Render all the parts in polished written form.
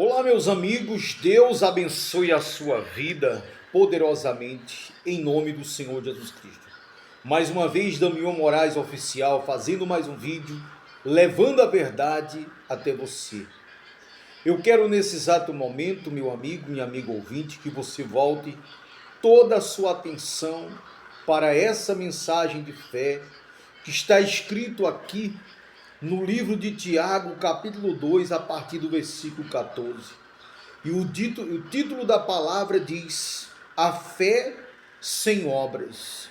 Olá, meus amigos, Deus abençoe a sua vida poderosamente, em nome do Senhor Jesus Cristo. Mais uma vez, Damião Moraes Oficial, fazendo mais um vídeo, levando a verdade até você. Eu quero nesse exato momento, meu amigo, minha amiga ouvinte, que você volte toda a sua atenção para essa mensagem de fé que está escrito aqui no livro de Tiago, capítulo 2, a partir do versículo 14. E o título da palavra diz: a fé sem obras.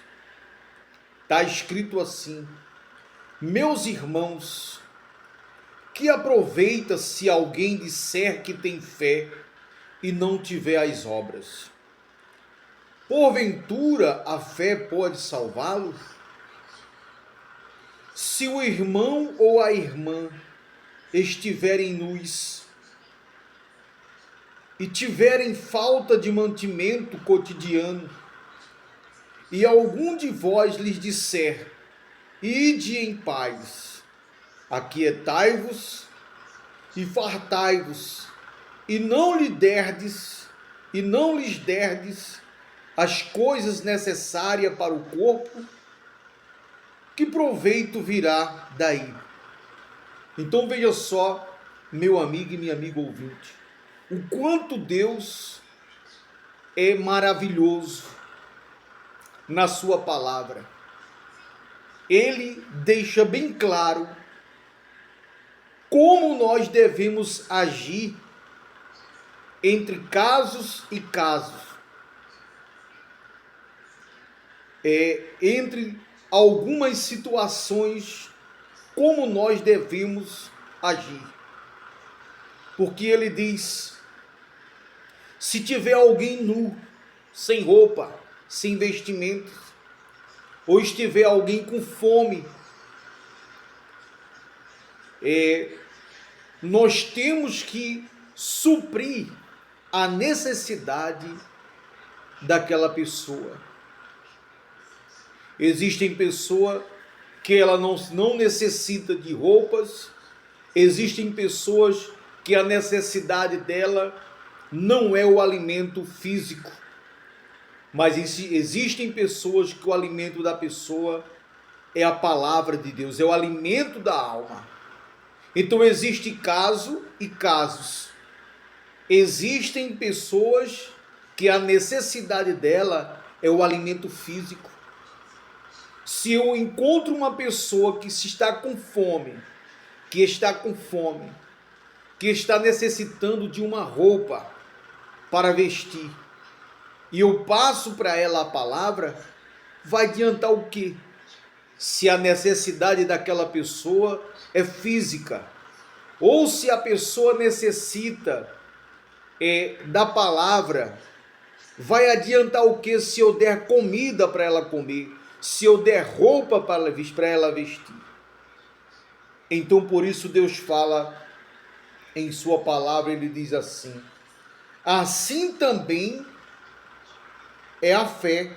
Está escrito assim: meus irmãos, que aproveita se alguém disser que tem fé e não tiver as obras? Porventura a fé pode salvá-lo? Se o irmão ou a irmã estiverem nus e tiverem falta de mantimento cotidiano, e algum de vós lhes disser: ide em paz, aquietai-vos e fartai-vos, e não lhes derdes as coisas necessárias para o corpo, que proveito virá daí? Então veja só, meu amigo e minha amiga ouvinte, o quanto Deus é maravilhoso na sua palavra. Ele deixa bem claro como nós devemos agir entre casos e casos, entre algumas situações, como nós devemos agir. Porque ele diz: se tiver alguém nu, sem roupa, sem vestimentos, ou estiver alguém com fome, nós temos que suprir a necessidade daquela pessoa. Existem pessoas que ela não necessita de roupas, existem pessoas que a necessidade dela não é o alimento físico, mas existem pessoas que o alimento da pessoa é a palavra de Deus, é o alimento da alma. Então existe caso e casos. Existem pessoas que a necessidade dela é o alimento físico. Se eu encontro uma pessoa que está com fome, que está necessitando de uma roupa para vestir, e eu passo para ela a palavra, vai adiantar o quê? Se a necessidade daquela pessoa é física, ou se a pessoa necessita da palavra, vai adiantar o quê se eu der comida para ela comer, se eu der roupa para ela vestir? Então por isso Deus fala em sua palavra, ele diz assim: assim também é a fé.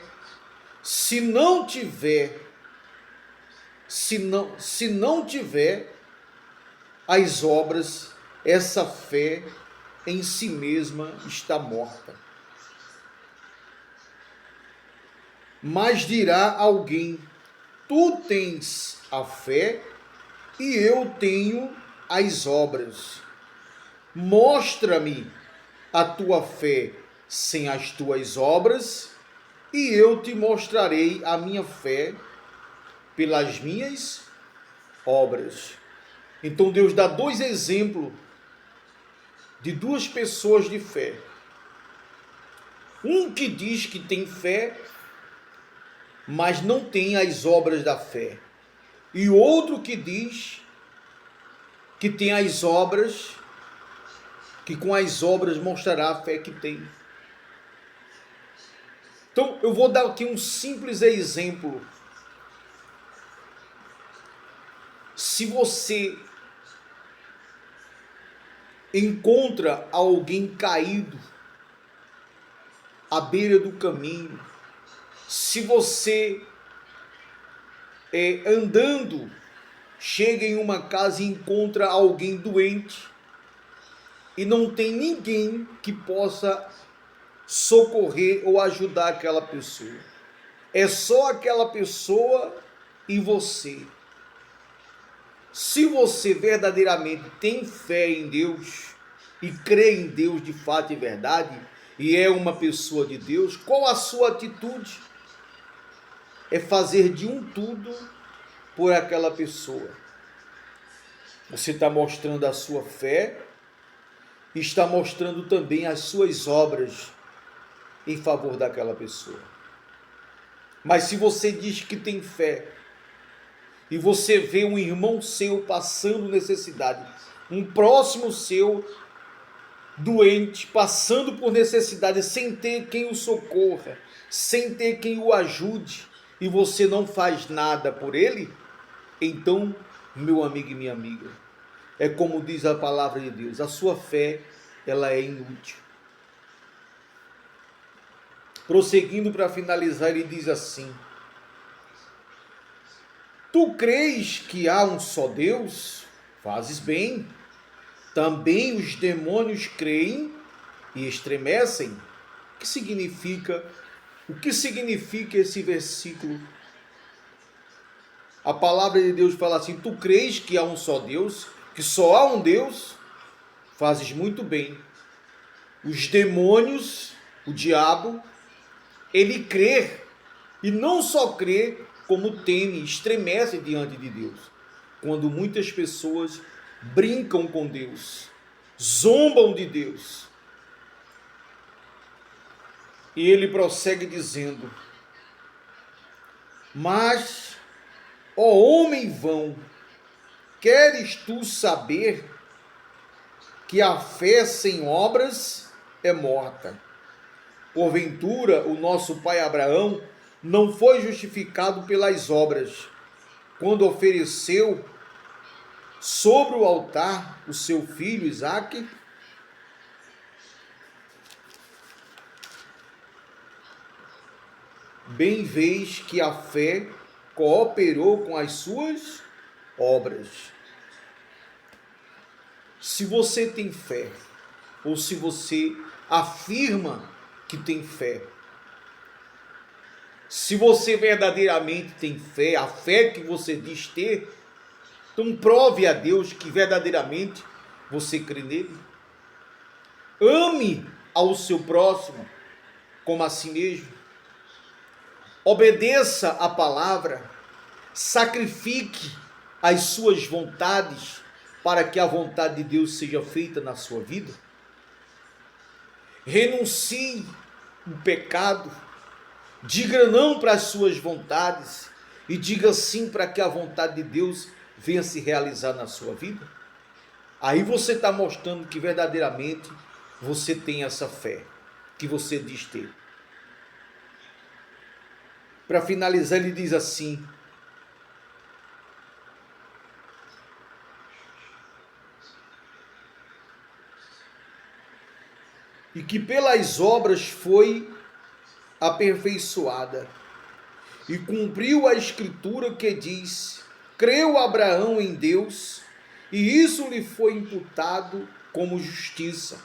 Se não tiver as obras, essa fé em si mesma está morta. Mas dirá alguém: tu tens a fé e eu tenho as obras. Mostra-me a tua fé sem as tuas obras, e eu te mostrarei a minha fé pelas minhas obras. Então Deus dá dois exemplos de duas pessoas de fé. Um que diz que tem fé, mas não tem as obras da fé. E outro que diz que tem as obras, que com as obras mostrará a fé que tem. Então eu vou dar aqui um simples exemplo. Se você encontra alguém caído à beira do caminho, se você andando chega em uma casa e encontra alguém doente, e não tem ninguém que possa socorrer ou ajudar aquela pessoa. É só aquela pessoa e você. Se você verdadeiramente tem fé em Deus e crê em Deus de fato e verdade, e é uma pessoa de Deus, qual a sua atitude? É fazer de um tudo por aquela pessoa. Você está mostrando a sua fé e está mostrando também as suas obras em favor daquela pessoa. Mas se você diz que tem fé e você vê um irmão seu passando necessidade, um próximo seu doente, passando por necessidade, sem ter quem o socorra, sem ter quem o ajude, e você não faz nada por ele, então, meu amigo e minha amiga, é como diz a palavra de Deus, a sua fé, ela é inútil. Prosseguindo para finalizar, ele diz assim: tu crês que há um só Deus? Fazes bem. Também os demônios creem e estremecem. O que significa esse versículo? A palavra de Deus fala assim: tu crês que há um só Deus, que só há um Deus? Fazes muito bem. Os demônios, o diabo, ele crê, e não só crê, como teme, estremece diante de Deus. Quando muitas pessoas brincam com Deus, zombam de Deus. E ele prossegue dizendo: mas, ó homem vão, queres tu saber que a fé sem obras é morta? Porventura, o nosso pai Abraão não foi justificado pelas obras, quando ofereceu sobre o altar o seu filho Isaque? Bem vês que a fé cooperou com as suas obras. Se você tem fé, ou se você afirma que tem fé, se você verdadeiramente tem fé, a fé que você diz ter, então prove a Deus que verdadeiramente você crê nele. Ame ao seu próximo como a si mesmo. Obedeça a palavra. Sacrifique as suas vontades para que a vontade de Deus seja feita na sua vida. Renuncie o pecado. Diga não para as suas vontades e diga sim para que a vontade de Deus venha se realizar na sua vida. Aí você está mostrando que verdadeiramente você tem essa fé que você diz ter. Para finalizar, ele diz assim: e que pelas obras foi aperfeiçoada, e cumpriu a escritura que diz: creu Abraão em Deus, e isso lhe foi imputado como justiça,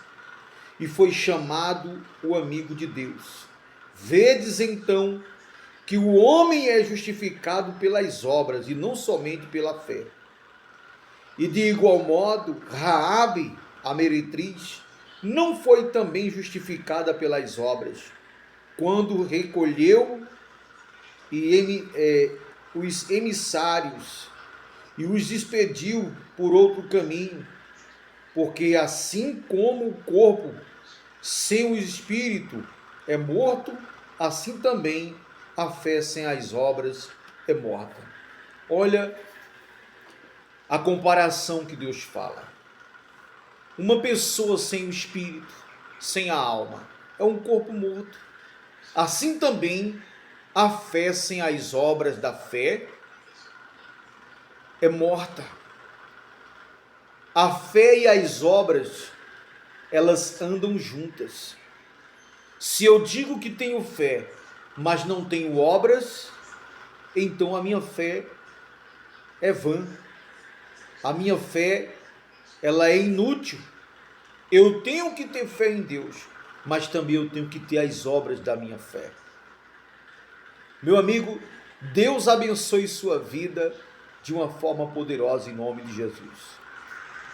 e foi chamado o amigo de Deus. Vedes então que o homem é justificado pelas obras, e não somente pela fé. E de igual modo, Raabe, a meretriz, não foi também justificada pelas obras, quando recolheu os emissários e os despediu por outro caminho, porque assim como o corpo sem o espírito é morto, assim também a fé sem as obras é morta. Olha a comparação que Deus fala. Uma pessoa sem o espírito, sem a alma, é um corpo morto. Assim também a fé sem as obras da fé é morta. A fé e as obras, elas andam juntas. Se eu digo que tenho fé, mas não tenho obras, então a minha fé é vã. A minha fé, ela é inútil. Eu tenho que ter fé em Deus, mas também eu tenho que ter as obras da minha fé. Meu amigo, Deus abençoe sua vida de uma forma poderosa em nome de Jesus.